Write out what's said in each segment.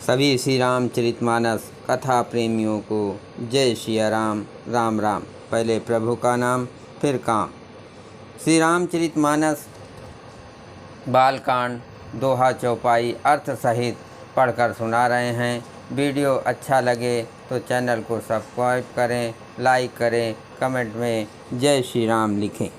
सभी श्री रामचरितमानस कथा प्रेमियों को जय सिया राम। राम राम। पहले प्रभु का नाम फिर काम। श्री रामचरितमानस बालकांड दोहा चौपाई अर्थ सहित पढ़कर सुना रहे हैं। वीडियो अच्छा लगे तो चैनल को सब्सक्राइब करें, लाइक करें, कमेंट में जय श्री राम लिखें।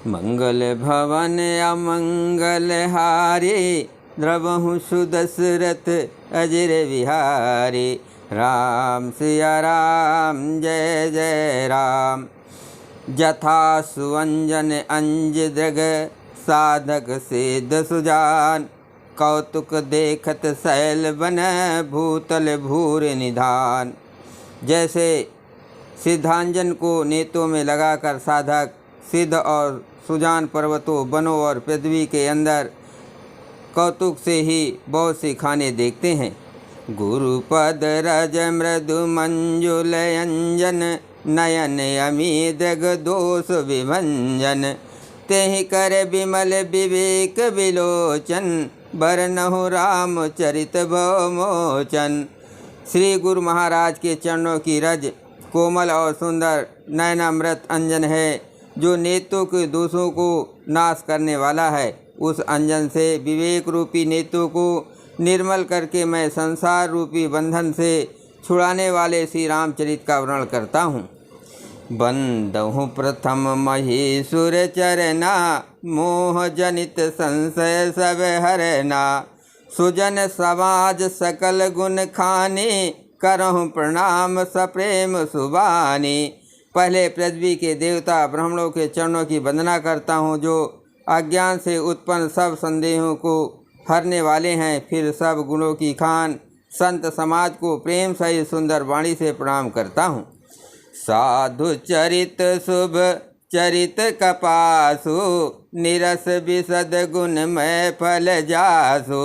मंगल भवन अमंगल हारे, द्रवहु सुदशरथ अजर विहारे। राम सिया राम जय जय राम। जथा सुअंजन अंज दृग, साधक सिद्ध सुजान। कौतुक देखत शैल बन, भूतल भूर निधान। जैसे सिद्धांजन को नेत्रों में लगाकर साधक सिद्ध और सुजान पर्वतों, वनों और पृथ्वी के अंदर कौतुक से ही बहुत से खाने देखते हैं। गुरुपद रज मृदु मंजुल अंजन, नयन अमीदग दोष विभंजन। तेहि कर विमल विवेक विलोचन, बरनहु राम चरित भवमोचन। श्री गुरु महाराज के चरणों की रज कोमल और सुंदर नयनामृत अंजन है, जो नेत्रों के दोषों को नाश करने वाला है। उस अंजन से विवेक रूपी नेत्रों को निर्मल करके मैं संसार रूपी बंधन से छुड़ाने वाले श्री रामचरित का वर्णन करता हूँ। बंदहु प्रथम महीसुर चरना, मोह जनित संशय सब हरना। सुजन समाज सकल गुण खाने, करहु प्रणाम सप्रेम सुबानी। पहले पृथ्वी के देवता ब्राह्मणों के चरणों की वंदना करता हूँ, जो अज्ञान से उत्पन्न सब संदेहों को हरने वाले हैं। फिर सब गुणों की खान संत समाज को प्रेम सहित सुंदर वाणी से प्रणाम करता हूँ। साधु चरित शुभ चरित कपासु, निरस विशद गुण में फल जासु।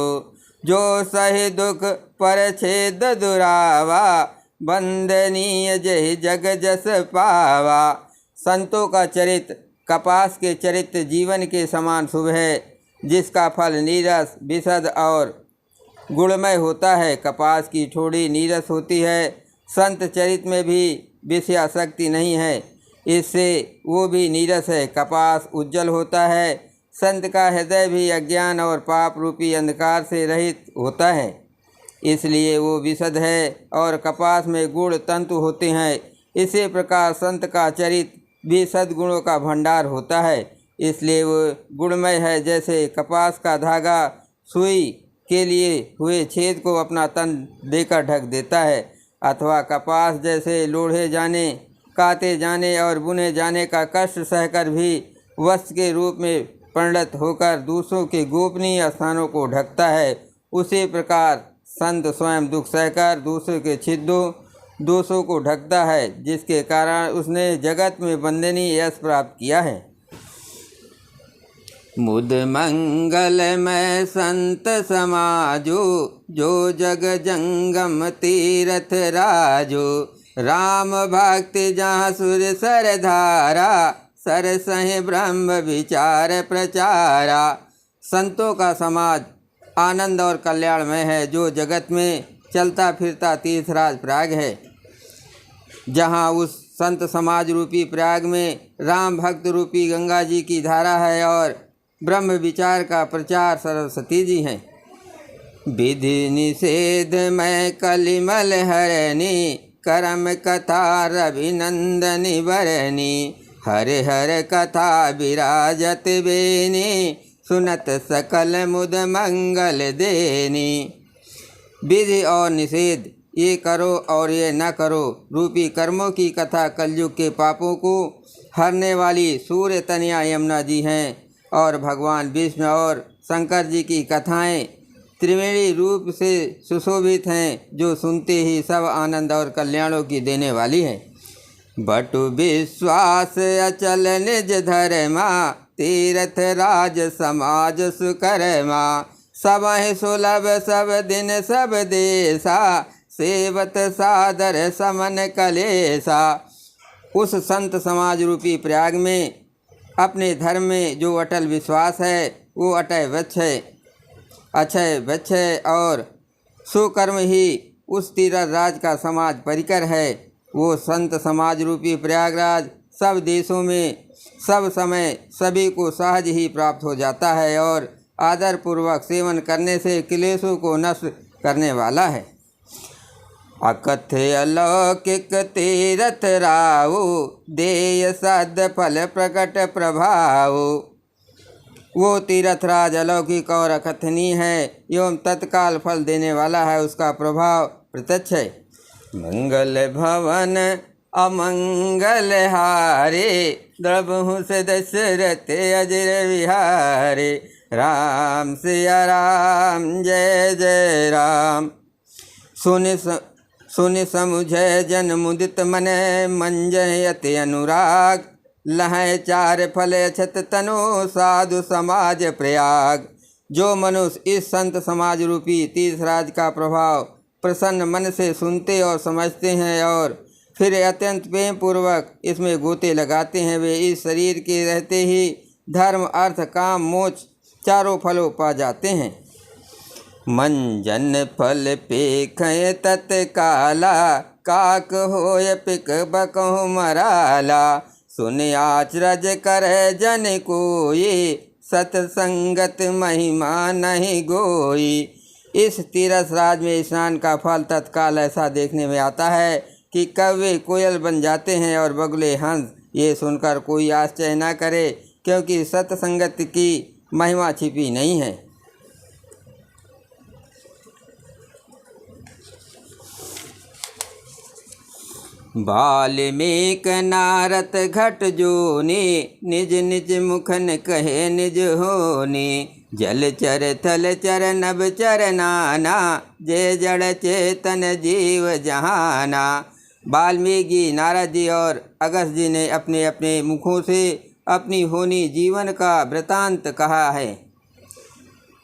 जो सहि दुख पर छेद दुरावा, वंदनीय जय जग जस पावा। संतों का चरित कपास के चरित्र जीवन के समान शुभ है, जिसका फल नीरस विशद और गुणमय होता है। कपास की ठोड़ी नीरस होती है, संत चरित में भी विषयासक्ति नहीं है, इससे वो भी नीरस है। कपास उज्जवल होता है, संत का हृदय भी अज्ञान और पाप रूपी अंधकार से रहित होता है, इसलिए वो विशद है। और कपास में गुण तंतु होते हैं। इसी प्रकार संत का चरित भी सद्गुणों का भंडार होता है, इसलिए वो गुणमय है। जैसे कपास का धागा सुई के लिए हुए छेद को अपना तन देकर ढक देता है, अथवा कपास जैसे लोढ़े जाने, काते जाने और बुने जाने का कष्ट सहकर भी वस्त्र के रूप में परिणत होकर दूसरों के गोपनीय स्थानों को ढकता है, उसी प्रकार संत स्वयं दुख सहकर दूसरों के छिद्रों दोषों को ढकता है, जिसके कारण उसने जगत में वंदनीय यश प्राप्त किया है। मुद मंगल में संत समाजो, जो जग जंगम तीरथ राजो। राम भक्ति जहाँ सुर सर धारा, सर सहे ब्रह्म विचार प्रचारा। संतों का समाज आनंद और कल्याणमय है, जो जगत में चलता फिरता तीर्थराज प्रयाग है। जहाँ उस संत समाज रूपी प्रयाग में राम भक्त रूपी गंगा जी की धारा है और ब्रह्म विचार का प्रचार सरस्वती जी हैं। विधि निषेध में कलिमल हरनी, करम कथा रविनंदनी बरनी। हरे हर कथा विराजत बेनी, सुनत सकल मुद मंगल देनी। विधि और निषेध, ये करो और ये न करो रूपी कर्मों की कथा कलयुग के पापों को हरने वाली सूर्य तनया यमुना जी हैं। और भगवान विष्णु और शंकर जी की कथाएं त्रिवेणी रूप से सुशोभित हैं, जो सुनते ही सब आनंद और कल्याणों की देने वाली हैं। बटु विश्वास अचल निज धर्मा, तीर्थ राज समाज सुकर्मा। सब सुलभ सब दिन सब देशा, सेवत सादर समन कलेसा। उस संत समाज रूपी प्रयाग में अपने धर्म में जो अटल विश्वास है, वो अटय वृक्ष है, अक्षय वृक्ष है और सो कर्म ही उस तीर्थ राज का समाज परिकर है। वो संत समाज रूपी प्रयागराज सब देशों में सब समय सभी को सहज ही प्राप्त हो जाता है और आदर पूर्वक सेवन करने से क्लेशों को नष्ट करने वाला है। अकथ्य अलौकिक तीरथ रावो, देय सद फल प्रकट प्रभाव। वो तीर्थराज अलौकिक और अकथनीय है एवं तत्काल फल देने वाला है, उसका प्रभाव प्रत्यक्ष है। मंगल भवन अमंगल हारे, द्रवहु से दशरथ अजर विहारे। राम सिया राम जय जय राम। सुनि समुझय जन मुदित मन, मंजय अति अनुराग। लहै चार फल अछत तनो, साधु समाज प्रयाग। जो मनुष्य इस संत समाज रूपी तीर्थराज का प्रभाव प्रसन्न मन से सुनते और समझते हैं और फिर अत्यंत प्रेम पूर्वक इसमें गोते लगाते हैं, वे इस शरीर के रहते ही धर्म अर्थ काम मोक्ष चारों फलों पा जाते हैं। मंजन फल पेखय तत्काला, काक होय पिक बकहु मराला। सुन आचरज कर जन कोई, सतसंगत महिमा नहीं गोई। इस तीरथ राज में स्नान का फल तत्काल ऐसा देखने में आता है कि कौवे कोयल बन जाते हैं और बगुले हंस। ये सुनकर कोई आश्चर्य न करे, क्योंकि सत्संगत की महिमा छिपी नहीं है। वाल्मीक नारद घट जोने, निज निज मुखन कहे निज होने। जल चर थल चर नभ चर नाना, जय जड़ चेतन जीव जहाना। वाल्मीकि नारद जी और अगस्त्य जी ने अपने अपने मुखों से अपनी होनी जीवन का वृतांत कहा है,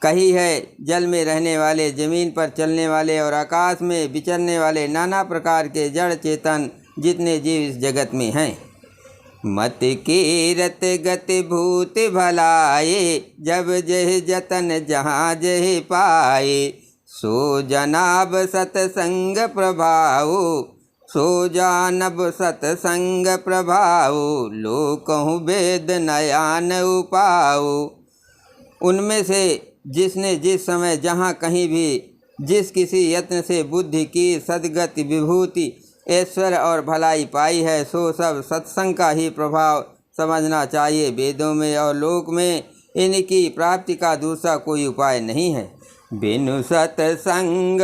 कही है। जल में रहने वाले, जमीन पर चलने वाले और आकाश में विचरने वाले नाना प्रकार के जड़ चेतन जितने जीव इस जगत में हैं। मत कीरत गति भूत भलाए, जब जह जतन जहाँ जह पाए। सो जनाब सतसंग प्रभाव, सो जानब सतसंग प्रभाव। लोकहु वेद नयान उपाओ। उनमें से जिसने जिस समय जहाँ कहीं भी जिस किसी यत्न से बुद्धि की सद्गति विभूति ऐश्वर्य और भलाई पाई है, सो सब सत्संग का ही प्रभाव समझना चाहिए। वेदों में और लोक में इनकी प्राप्ति का दूसरा कोई उपाय नहीं है। बिनु सत्संग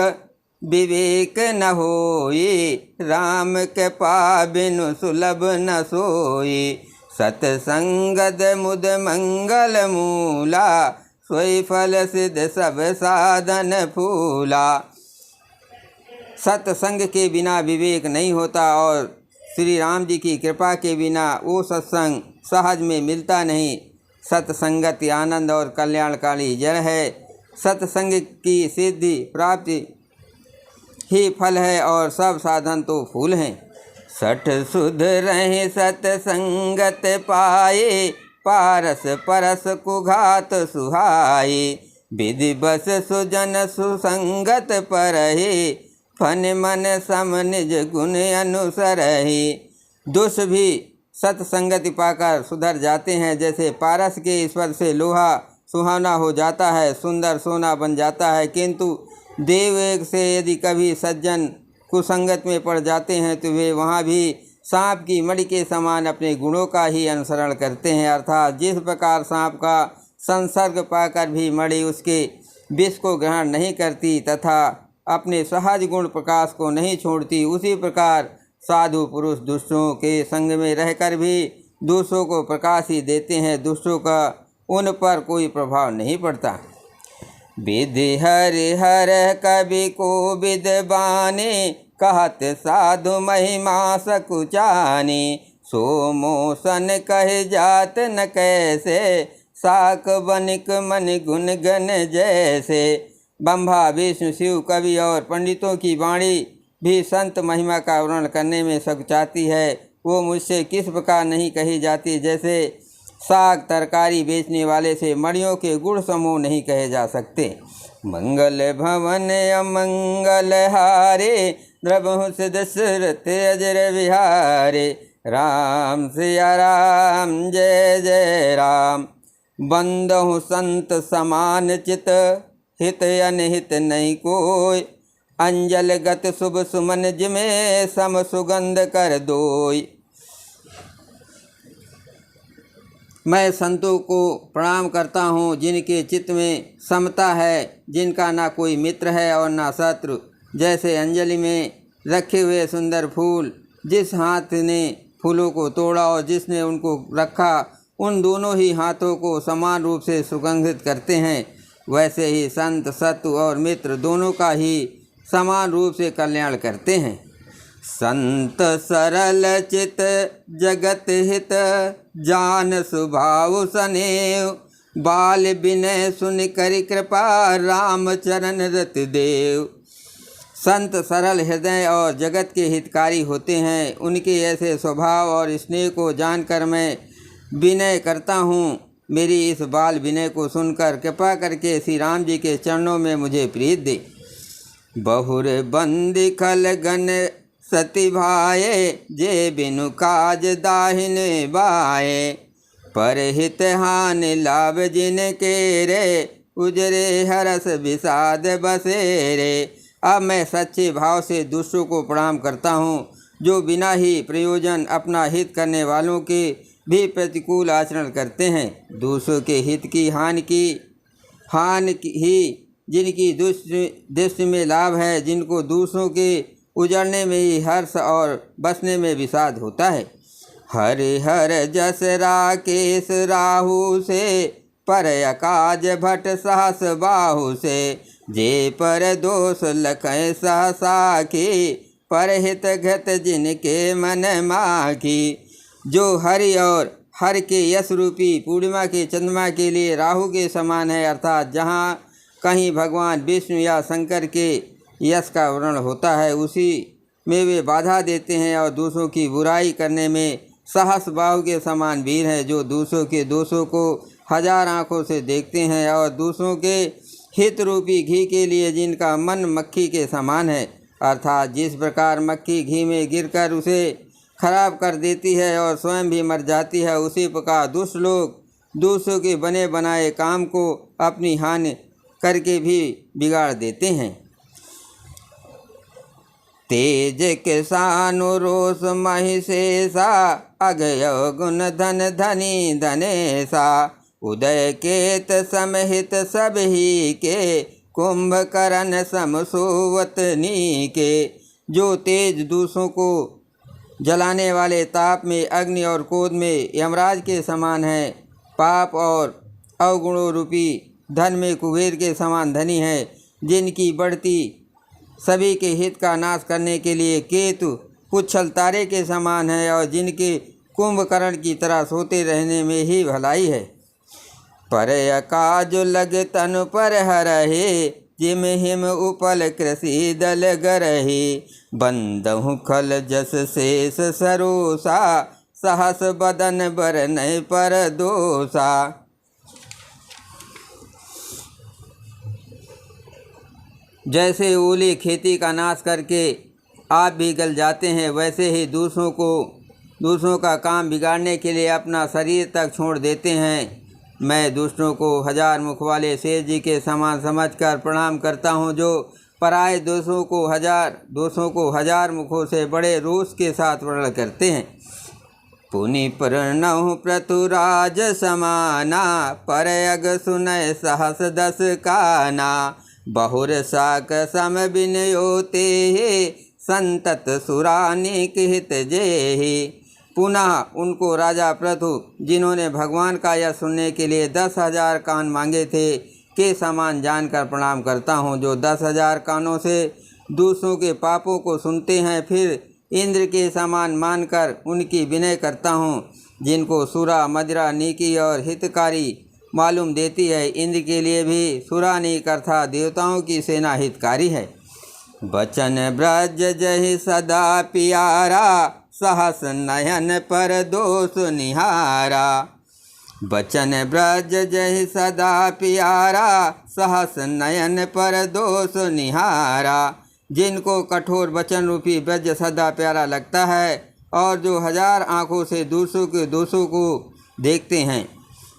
विवेक न होई, राम के पा बिनु सुलभ न सोई। सत्संगद मुद मंगल मूला, सोई फल सिद्ध सब साधन फूला। सत्संग के बिना विवेक नहीं होता और श्री राम जी की कृपा के बिना वो सत्संग सहज में मिलता नहीं। सत्संगति आनंद और कल्याणकारी जड़ है। सत्संग की सिद्धि प्राप्ति ही फल है और सब साधन तो फूल हैं। सठ सुध रहे सत्संगत पाए, पारस परस कुघात सुहाए। विधि बस सुजन सुसंगत परहे, फन मन सम निज गुण अनुसरहि। दुष्ट भी सत्संगति पाकर सुधर जाते हैं, जैसे पारस के स्पर्श से लोहा सुहावना हो जाता है, सुंदर सोना बन जाता है। किंतु देववेग से यदि कभी सज्जन कुसंगत में पड़ जाते हैं तो वे वहाँ भी सांप की मणि के समान अपने गुणों का ही अनुसरण करते हैं। अर्थात जिस प्रकार सांप का संसर्ग पाकर भी मणि उसके विष को ग्रहण नहीं करती तथा अपने सहज गुण प्रकाश को नहीं छोड़ती, उसी प्रकार साधु पुरुष दुष्टों के संग में रहकर भी दूसरों को प्रकाश ही देते हैं। दुष्टों का उन पर कोई प्रभाव नहीं पड़ता। विधि हरि हर कवि को विद बाने, कहत साधु महिमा सकुचानी। सो मोसन कह जात न कैसे, साक बनिक मन गुण गण जैसे। ब्रह्मा विष्णु शिव कवि और पंडितों की वाणी भी संत महिमा का वर्णन करने में सकुचाती है। वो मुझसे किस प्रकार नहीं कही जाती, जैसे साग तरकारी बेचने वाले से मणियों के गुण समूह नहीं कहे जा सकते। मंगल भवन अमंगल हारे, द्रवहु से दशरथ अजर विहारे। राम सिया राम जय जय राम। बंदहु संत समान चित, हित अनहित नहीं कोय। अंजल गत शुभ सुमन जिमे, सम सुगंध कर दोय। मैं संतों को प्रणाम करता हूँ जिनके चित्त में समता है, जिनका ना कोई मित्र है और ना शत्रु। जैसे अंजलि में रखे हुए सुंदर फूल, जिस हाथ ने फूलों को तोड़ा और जिसने उनको रखा, उन दोनों ही हाथों को समान रूप से सुगंधित करते हैं। वैसे ही संत शत्रु और मित्र दोनों का ही समान रूप से कल्याण करते हैं। संत सरल चित जगत हित, जान स्वभाव सनेव। बाल विनय सुन कर कृपा, राम चरण रत देव। संत सरल हृदय और जगत के हितकारी होते हैं। उनके ऐसे स्वभाव और स्नेह को जानकर मैं विनय करता हूँ। मेरी इस बाल विनय को सुनकर कृपा करके श्री राम जी के चरणों में मुझे प्रीत दे। बहुर बंदी खल गन सती भाए, जे बिनु काज दाहिन बाए। पर हित हानि लाभ जिनके रे, उजरे हरस विषाद बसेरे। अब मैं सच्चे भाव से दूसरों को प्रणाम करता हूँ, जो बिना ही प्रयोजन अपना हित करने वालों के भी प्रतिकूल आचरण करते हैं। दूसरों के हित की हानि ही जिनकी दृष्टि में लाभ है, जिनको दूसरों के उजड़ने में ही हर्ष और बसने में विषाद होता है। हरिहर जस राकेश राहु से, पर अकाज भट सहस बाहु से। जे पर दोष लखय सहसा की, पर हित घत जिनके मन माखी। जो हरि और हर के यश रूपी पूर्णिमा के चंद्रमा के लिए राहु के समान है, अर्थात जहाँ कहीं भगवान विष्णु या शंकर के यश का वर्णन होता है, उसी में वे बाधा देते हैं। और दूसरों की बुराई करने में सहस बाहु के समान वीर हैं, जो दूसरों के दोषों को हजार आँखों से देखते हैं। और दूसरों के हित रूपी घी के लिए जिनका मन मक्खी के समान है, अर्थात जिस प्रकार मक्खी घी में गिरकर उसे खराब कर देती है और स्वयं भी मर जाती है, उसी प्रकार दुष्ट लोग दूसरों के बने बनाए काम को अपनी हानि करके भी बिगाड़ देते हैं। तेज किसानु रोष महिषेषा, अगय गुण धन धनी धनेशा। उदय केत समहित सब ही के, कुंभकर्ण सम सोवतनी के। जो तेज दूसरों को जलाने वाले ताप में अग्नि और क्रोध में यमराज के समान है, पाप और अवगुणों रूपी धन में कुबेर के समान धनी है, जिनकी बढ़ती सभी के हित का नाश करने के लिए केतु पुच्छल तारे के समान है, और जिनके कुंभकर्ण की तरह सोते रहने में ही भलाई है। पर अकाज लग तनु पर हरहे, जिम हिम उपल कृषि दल गरहे। बंदहु खल जस शेष सरोसा, सहस बदन बरनय पर दोषा। जैसे ओले खेती का नाश करके आप भी गल जाते हैं, वैसे ही दूसरों का काम बिगाड़ने के लिए अपना शरीर तक छोड़ देते हैं। मैं दुष्टों को हजार मुख वाले शेष जी के समान समझकर प्रणाम करता हूँ, जो पराये दोषों को हजार मुखों से बड़े रोष के साथ वर्णन करते हैं। पुनि प्रणहु पृथुराज समाना, पर अग सुनय सहस दस काना। बहुर साक सम बिनयोते, संतत सुरानिक हित जेहि। पुनः उनको राजा पृथु, जिन्होंने भगवान का यह सुनने के लिए 10,000 कान मांगे थे, के समान जानकर प्रणाम करता हूँ, जो 10,000 कानों से दूसरों के पापों को सुनते हैं। फिर इंद्र के समान मानकर उनकी विनय करता हूँ, जिनको सुरा मदिरा नीकी और हितकारी मालूम देती है। इंद्र के लिए भी सुरानीक अर्थात देवताओं की सेना हितकारी है। बचन ब्रज जहि सदा प्यारा, सहस नयन पर दोष निहारा। बचन ब्रज जहि सदा प्यारा, सहस नयन पर दोष निहारा। जिनको कठोर वचन रूपी ब्रज सदा प्यारा लगता है और जो 1000 आँखों से दूसरों के दोषों को देखते हैं।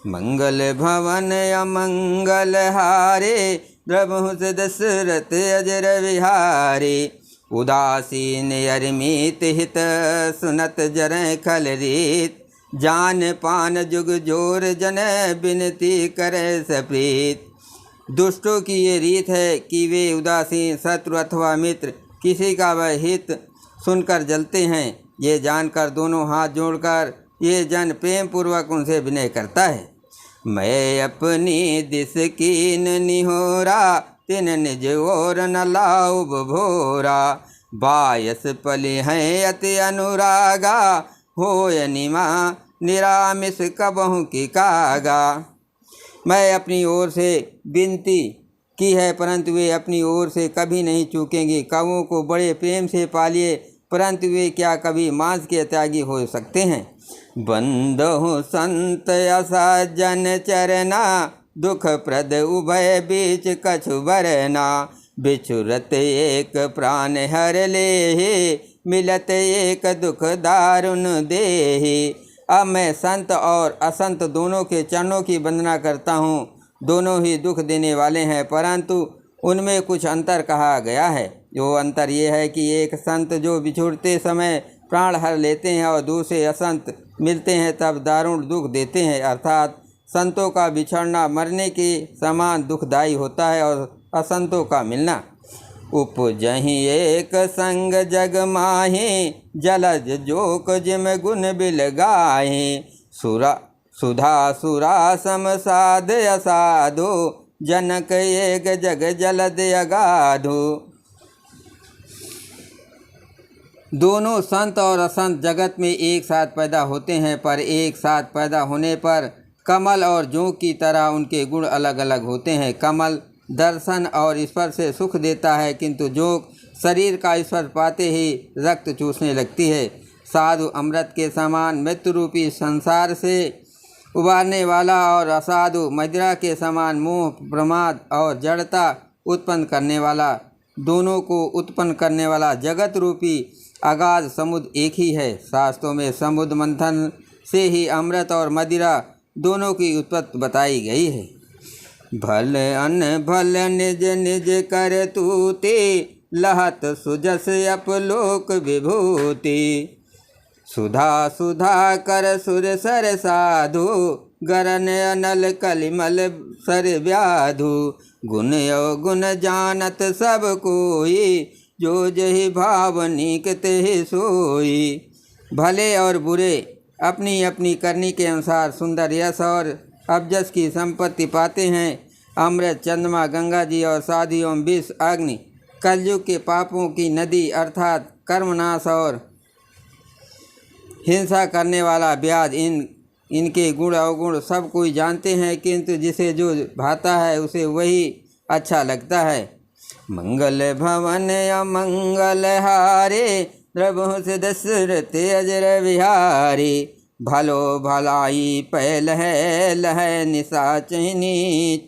मंगल भवन अमंगल हारे, द्रवहुस दशरथ अजर विहारे। उदासीन अरिमित हित, सुनत जरै खल रीत। जान पान जुग जोर, जन बिनती करे सप्रीत। दुष्टों की ये रीत है कि वे उदासीन शत्रु अथवा मित्र किसी का वह हित सुनकर जलते हैं। ये जानकर दोनों हाथ जोड़कर ये जन प्रेम पूर्वक उनसे विनय करता है। मैं अपनी दिस कीन निहोरा, तिन निज ओर न लाऊ भोरा। बायस पली हैं अति अनुरागा, होय निमा निरामिस कबहु की कागा। मैं अपनी ओर से विनती की है परंतु वे अपनी ओर से कभी नहीं चूकेंगे। कौओं को बड़े प्रेम से पालिए परंतु वे क्या कभी मांस के त्यागी हो सकते हैं। बंदहु संत असज्जन चरना, दुख प्रद उभय बीच कछु बरना। बिछुरत एक प्राण हर लेहि, मिलत एक दुख दारुण देहि। अब मैं संत और असंत दोनों के चरणों की वंदना करता हूँ। दोनों ही दुख देने वाले हैं परंतु उनमें कुछ अंतर कहा गया है। वो अंतर ये है कि एक संत जो बिछुड़ते समय प्राण हर लेते हैं और दूसरे असंत मिलते हैं तब दारुण दुख देते हैं। अर्थात संतों का बिछड़ना मरने के समान दुखदायी होता है और असंतों का मिलना। उपजहि एक संग जग माहि, जलज जोक जिम गुण बिल गाहि। सुधा सुरा सम साध असाधु, जनक एक जग जलद अगाधु। दोनों संत और असंत जगत में एक साथ पैदा होते हैं पर एक साथ पैदा होने पर कमल और जोंक की तरह उनके गुण अलग अलग होते हैं। कमल दर्शन और स्पर्श से सुख देता है किंतु जोंक शरीर का स्पर्श पाते ही रक्त चूसने लगती है। साधु अमृत के समान मृत्यु रूपी संसार से उबारने वाला और असाधु मदिरा के समान मोह प्रमाद और जड़ता उत्पन्न करने वाला। दोनों को उत्पन्न करने वाला जगत रूपी अगाध समुद्र एक ही है। शास्त्रों में समुद्र मंथन से ही अमृत और मदिरा दोनों की उत्पत्ति बताई गई है। भल अन भल निज निज कर तूते, लहत सुजस अपलोक विभूति। सुधा सुधा कर सुर सर साधु, गरन अनल कलिमल सर व्याधु। गुण अवगुण जानत सब कोई, जो जहि भावनिक तेहि सोई। भले और बुरे अपनी अपनी करनी के अनुसार सुंदर यश और अबजस की संपत्ति पाते हैं। अमृत चंद्रमा गंगा जी और साधियों विष अग्नि कलयुग के पापों की नदी अर्थात कर्मनाश और हिंसा करने वाला व्याध इनके गुण अवगुण सब कोई जानते हैं किंतु जिसे जो भाता है उसे वही अच्छा लगता है। मंगल भवन अमंगल हारे, द्रवहुस दशरथ अजर विहारी। भलो भलाई पैल है लह निशाचर नीच,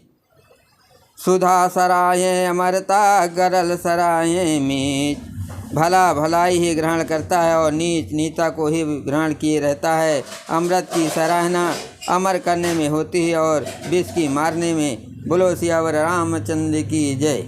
सुधा सराय अमरता गरल सराय मीच। भला भलाई ही ग्रहण करता है और नीच नीता को ही ग्रहण किए रहता है। अमृत की सराहना अमर करने में होती है और विष की मारने में। बोलो सियावर रामचंद्र की जय।